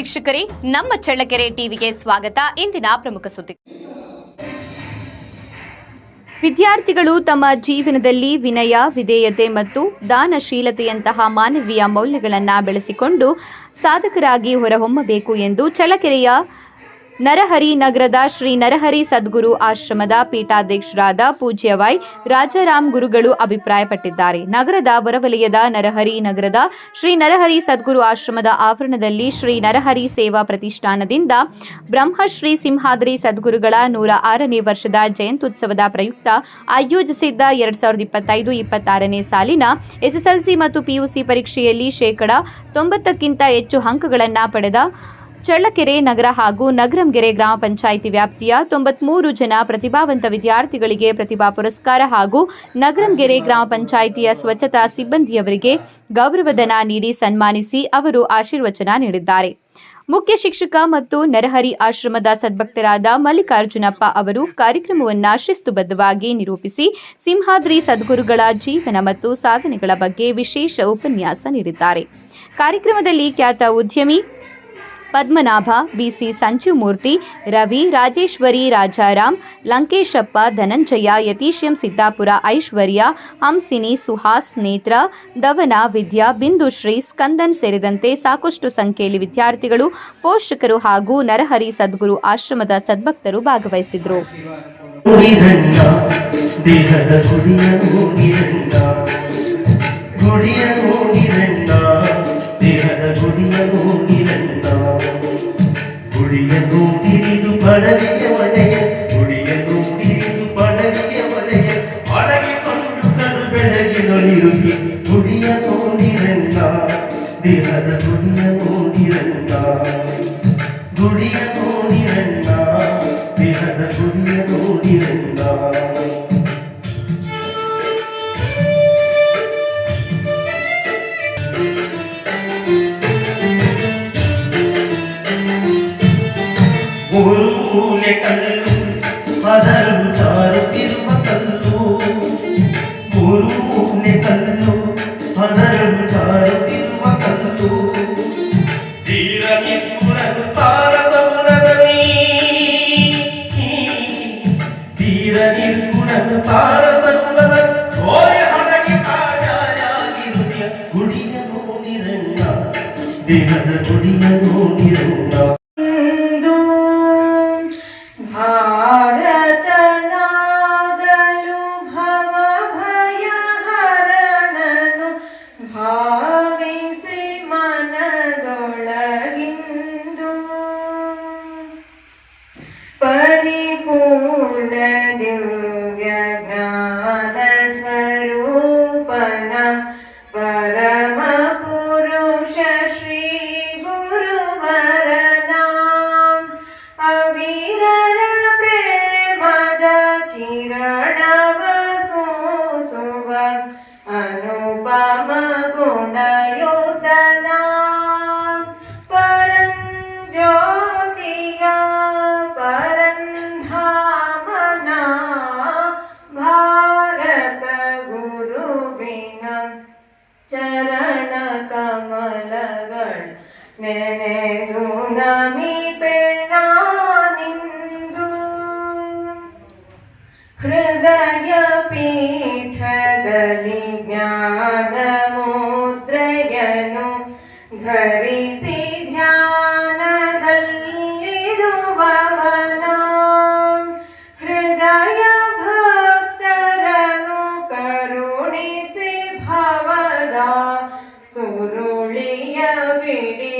ವೀಕ್ಷಕರೇ, ನಮ್ಮ ಚಳ್ಳಕೆರೆ ಟಿವಿಗೆ ಸ್ವಾಗತ. ಇಂದಿನ ಪ್ರಮುಖ ಸುದ್ದಿ. ವಿದ್ಯಾರ್ಥಿಗಳು ತಮ್ಮ ಜೀವನದಲ್ಲಿ ವಿನಯ, ವಿಧೇಯತೆ ಮತ್ತು ದಾನಶೀಲತೆಯಂತಹ ಮಾನವೀಯ ಮೌಲ್ಯಗಳನ್ನು ಬೆಳೆಸಿಕೊಂಡು ಸಾಧಕರಾಗಿ ಹೊರಹೊಮ್ಮಬೇಕು ಎಂದು ಚಳ್ಳಕೆರೆಯ ನರಹರಿ ನಗರದ ಶ್ರೀ ನರಹರಿ ಸದ್ಗುರು ಆಶ್ರಮದ ಪೀಠಾಧ್ಯಕ್ಷರಾದ ಪೂಜ್ಯ ವೈ ರಾಜಾರಾಮ್ ಗುರುಗಳು ಅಭಿಪ್ರಾಯಪಟ್ಟಿದ್ದಾರೆ. ನಗರದ ಹೊರವಲಯದ ನರಹರಿ ನಗರದ ಶ್ರೀ ನರಹರಿ ಸದ್ಗುರು ಆಶ್ರಮದ ಆವರಣದಲ್ಲಿ ಶ್ರೀ ನರಹರಿ ಸೇವಾ ಪ್ರತಿಷ್ಠಾನದಿಂದ ಬ್ರಹ್ಮಶ್ರೀ ಸಿಂಹಾದ್ರಿ ಸದ್ಗುರುಗಳ 106ನೇ ವರ್ಷದ ಜಯಂತ್ಯುತ್ಸವದ ಪ್ರಯುಕ್ತ ಆಯೋಜಿಸಿದ್ದ 2025-26ನೇ ಸಾಲಿನ ಎಸ್ಎಸ್ಎಲ್ಸಿ ಮತ್ತು ಪಿಯುಸಿ ಪರೀಕ್ಷೆಯಲ್ಲಿ ಶೇಕಡಾ 90ಕ್ಕಿಂತ ಹೆಚ್ಚು ಅಂಕಗಳನ್ನು ಪಡೆದ ಚಳ್ಳಕೆರೆ ನಗರ ಹಾಗೂ ನಗರಂಗೆರೆ ಗ್ರಾಮ ಪಂಚಾಯಿತಿ ವ್ಯಾಪ್ತಿಯ 93 ಜನ ಪ್ರತಿಭಾವಂತ ವಿದ್ಯಾರ್ಥಿಗಳಿಗೆ ಪ್ರತಿಭಾ ಪುರಸ್ಕಾರ ಹಾಗೂ ನಗರಂಗೆರೆ ಗ್ರಾಮ ಪಂಚಾಯಿತಿಯ ಸ್ವಚ್ಛತಾ ಸಿಬ್ಬಂದಿಯವರಿಗೆ ಗೌರವಧನ ನೀಡಿ ಸನ್ಮಾನಿಸಿ ಅವರು ಆಶೀರ್ವಚನ ನೀಡಿದ್ದಾರೆ. ಮುಖ್ಯ ಶಿಕ್ಷಕ ಮತ್ತು ನರಹರಿ ಆಶ್ರಮದ ಸದ್ಭಕ್ತರಾದ ಮಲ್ಲಿಕಾರ್ಜುನಪ್ಪ ಅವರು ಕಾರ್ಯಕ್ರಮವನ್ನು ಶಿಸ್ತುಬದ್ಧವಾಗಿ ನಿರೂಪಿಸಿ ಸಿಂಹಾದ್ರಿ ಸದ್ಗುರುಗಳ ಜೀವನ ಮತ್ತು ಸಾಧನೆಗಳ ಬಗ್ಗೆ ವಿಶೇಷ ಉಪನ್ಯಾಸ ನೀಡಿದ್ದಾರೆ. ಕಾರ್ಯಕ್ರಮದಲ್ಲಿ ಖ್ಯಾತ ಉದ್ಯಮಿ ಪದ್ಮನಾಭ, ಬಿಸಿ ಸಂಜೀವಮೂರ್ತಿ, ರವಿ, ರಾಜೇಶ್ವರಿ, ರಾಜಾರಾಮ್, ಲಂಕೇಶಪ್ಪ, ಧನಂಜಯ, ಯತೀಶಂ ಸಿದ್ದಾಪುರ, ಐಶ್ವರ್ಯ, ಹಂಸಿನಿ, ಸುಹಾಸ್, ನೇತ್ರ, ದವನ, ವಿದ್ಯಾ, ಬಿಂದುಶ್ರೀ, ಸ್ಕಂದನ್ ಸೇರಿದಂತೆ ಸಾಕಷ್ಟು ಸಂಖ್ಯೆಯಲ್ಲಿ ವಿದ್ಯಾರ್ಥಿಗಳು, ಪೋಷಕರು ಹಾಗೂ ನರಹರಿ ಸದ್ಗುರು ಆಶ್ರಮದ ಸದ್ಭಕ್ತರು ಭಾಗವಹಿಸಿದರು. ಗುಡಿಯನ್ನು ಹಿರಿದು ಬಡವಿಗೆ ಒಡೆಯ, ಗುಡಿಯನ್ನು ಹಿರಿದು ಬಡವಿಗೆ ಒಡೆಯ, ಒಡಗಿಕೊಂಡು ಕಡು ಬೆಳಗಿನ ನಿರುಗಿ ಗುಡಿಯ ನೋಡಿರಣ್ಣ, ದೇಹದ ಗುಡಿಯ ನೋಡಿರಣ್ಣ, ಗುಡಿಯ ನೋಡಿರಣ್ಣ, ದೇಹದ ಗುಡಿಯ ನೋಡಿರಣ್ಣ. ಮೂರು ಮೂಲೆ ಕಲ್ಲು ಅದರಳು ಜಾರುತ್ತಿರುವ ಕಲ್ಲು, ಮೂರು ಮೂಲೆ ಕಲ್ಲು ಅದರಳು ಜಾರುತ್ತಿರುವ ಕಲ್ಲು, ತೀರ ನಿರ್ಗುಣನು ತಾರದ ಗುಣದಲ್ಲಿ, ತೀರ ನಿರ್ಗುಣನು ತಾರದ ಗುಣದಲ್ಲಿ ಓರೆ ಹಡಗಿ ತಾಜಾಗಿರುತ್ತ ಗುಡಿಯ ನೋಡಿರಣ್ಣ, ದೇಹದ ಗುಡಿಯ ನೋಡಿರಣ್ಣ. ಭಾರತನಾಗಲು ಭವ ಭಯ ಹರಣನು ಭಾವಿಸಿ ಮನದೊಳಗಿಂದು ಪರಿಪೂರ್ಣ ದಿವ್ಯ ಜ್ಞಾನ ಸ್ವರೂಪನ ಪರಮ ಪುರುಷ ಶ್ರೀ ಗುರುವರನ ಅವಿರರ ಪ್ರೇಮದ ಕಿರಣವ ಸೂಸುವ ಅನುಪಮ ಗುಣಯುತನ ಪರಂಜ್ಯೋತಿಯ ಪರಂಧಾಮನ ಭಾರತ ಗುರುವಿನ ಚರಣ ಕಮಲಗಳ ನೆನೆದು ನಮಿಪೆ ನಾನಿಂದು. ಹೃದಯ ಪೀಠದಲ್ಲಿ ಜ್ಞಾನ ಮುದ್ರೆಯನು ಧರಿಸಿ ಧ್ಯಾನದಲ್ಲಿರುವವನ ಹೃದಯ ಭಕ್ತರನು ಕರುಣಿಸಿ ಭವದ ಸುರುಳಿಯ ಬಿಡಿ